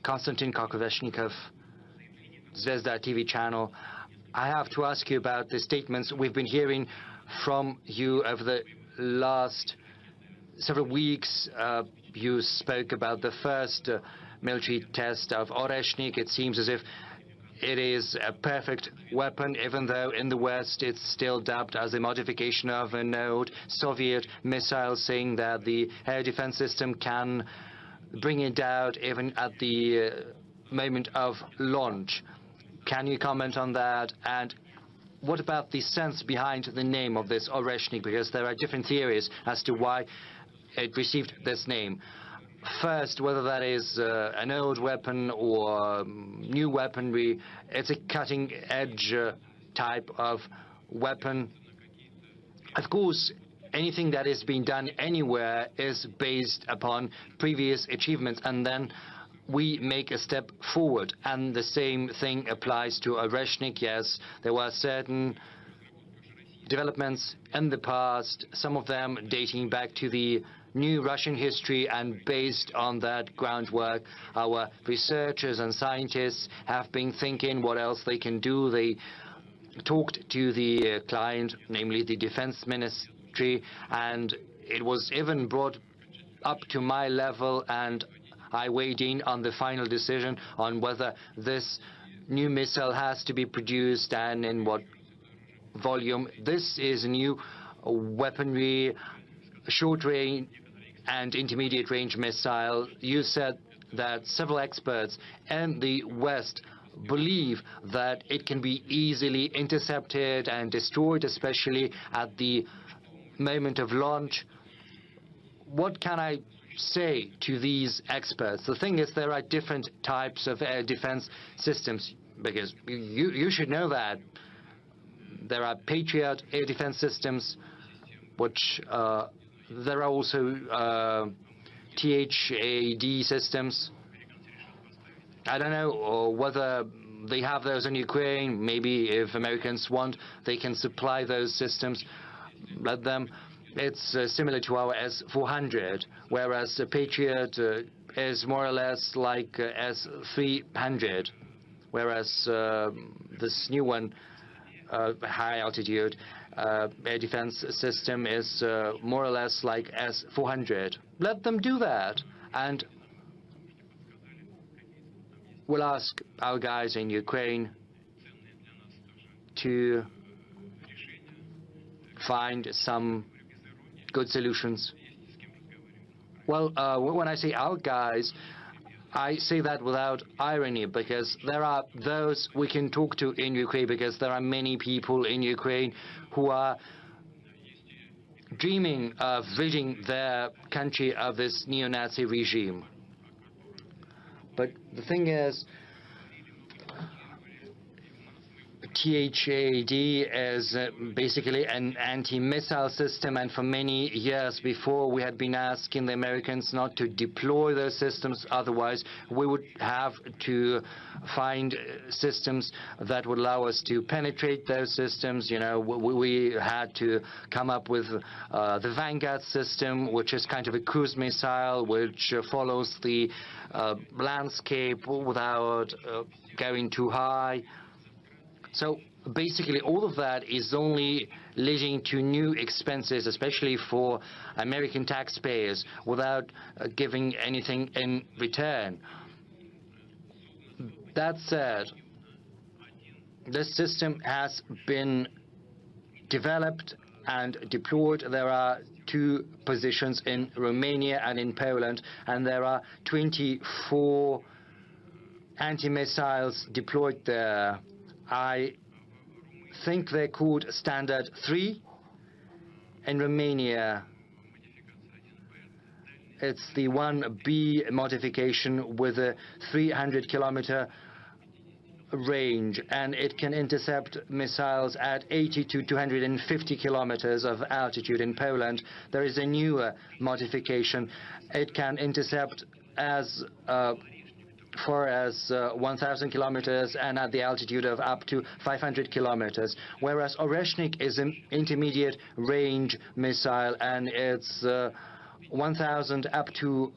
Konstantin Kokoveshnikov, Zvezda TV channel. I have to ask you about the statements we've been hearing from you over the last several weeks. You spoke about the first military test of Oreshnik. It seems as if it is a perfect weapon, even though in the West it's still dubbed as a modification of an old Soviet missile, saying that the air defense system can bring it down even at the moment of launch. Can you comment on that? And what about the sense behind the name of this Oreshnik? Because there are different theories as to why it received this name. First, whether that is an old weapon or new weaponry, it's a cutting-edge type of weapon. Of course, anything that is being done anywhere is based upon previous achievements, and then we make a step forward. And the same thing applies to Oreshnik. Yes, there were certain developments in the past, some of them dating back to the new Russian history, and based on that groundwork, our researchers and scientists have been thinking what else they can do. They talked to the client, namely the defense ministry, and it was even brought up to my level, and I weighed in on the final decision on whether this new missile has to be produced and in what volume. This is new weaponry, short range and intermediate range missile. You said that several experts in the West believe that it can be easily intercepted and destroyed, especially at the moment of launch. What can I say to these experts? The thing is, there are different types of air defense systems, because you should know that there are Patriot air defense systems, which there are also THAD systems. I don't know whether they have those in Ukraine. Maybe if Americans want, they can supply those systems. Let them. It's similar to our S-400, whereas Patriot is more or less like S-300, whereas this new one, high altitude air defense system, is more or less like S-400. Let them do that, and we'll ask our guys in Ukraine to find some good solutions. Well, when I say our guys, I say that without irony, because there are those we can talk to in Ukraine, because there are many people in Ukraine who are dreaming of ridding their country of this neo-Nazi regime. But the thing is, THAD is basically an anti-missile system, and for many years before we had been asking the Americans not to deploy those systems, otherwise we would have to find systems that would allow us to penetrate those systems. You know, we had to come up with the Vanguard system, which is kind of a cruise missile which follows the landscape without going too high. So basically, all of that is only leading to new expenses, especially for American taxpayers, without giving anything in return. That said, this system has been developed and deployed. There are 2 positions in Romania and in Poland, and there are 24 anti-missiles deployed there. I think they're called Standard 3. In Romania, it's the 1B modification with a 300-kilometer range, and it can intercept missiles at 80 to 250 kilometers of altitude. In Poland, there is a newer modification. It can intercept as far as 1,000 kilometers and at the altitude of up to 500 kilometers, whereas Oreshnik is an intermediate range missile, and it's 1,000 up to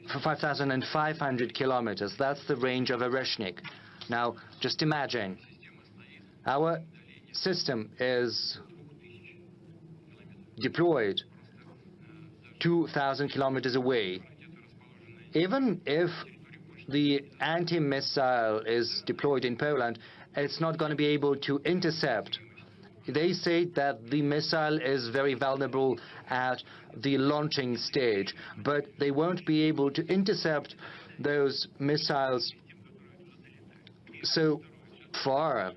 5,500 kilometers. That's the range of Oreshnik. Now, just imagine, our system is deployed 2,000 kilometers away. Even if the anti-missile is deployed in Poland, it's not going to be able to intercept. They say that the missile is very vulnerable at the launching stage, but they won't be able to intercept those missiles so far.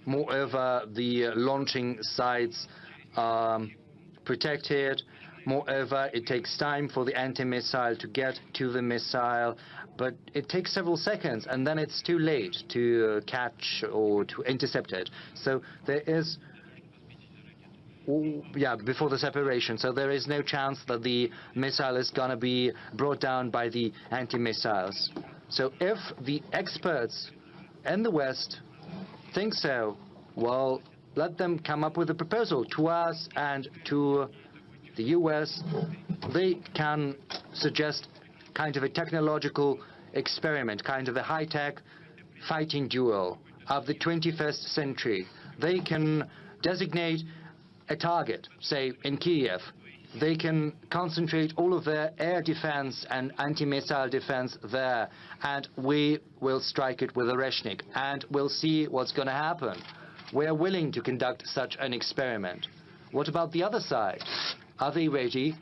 Moreover, the launching sites are protected. Moreover, it takes time for the anti-missile to get to the missile, but it takes several seconds, and then it's too late to catch or to intercept it. So there is, before the separation, so there is no chance that the missile is going to be brought down by the anti-missiles. So if the experts in the West think so, well, let them come up with a proposal to us and to the US. They can suggest kind of a technological experiment, kind of a high-tech fighting duel of the 21st century. They can designate a target, say in Kiev. They can concentrate all of their air defense and anti-missile defense there, and we will strike it with Oreshnik, and we'll see what's going to happen. We are willing to conduct such an experiment. What about the other side? Are they ready?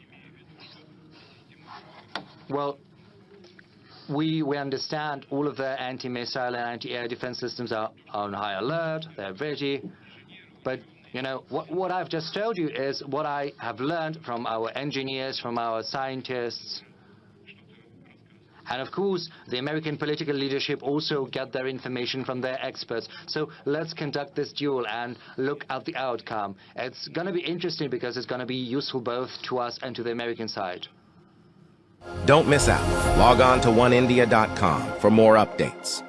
Well, we understand all of their anti-missile and anti-air defense systems are on high alert, they're ready. But, you know, what I've just told you is what I have learned from our engineers, from our scientists. And of course, the American political leadership also get their information from their experts. So let's conduct this duel and look at the outcome. It's going to be interesting because it's going to be useful both to us and to the American side. Don't miss out. Log on to oneindia.com for more updates.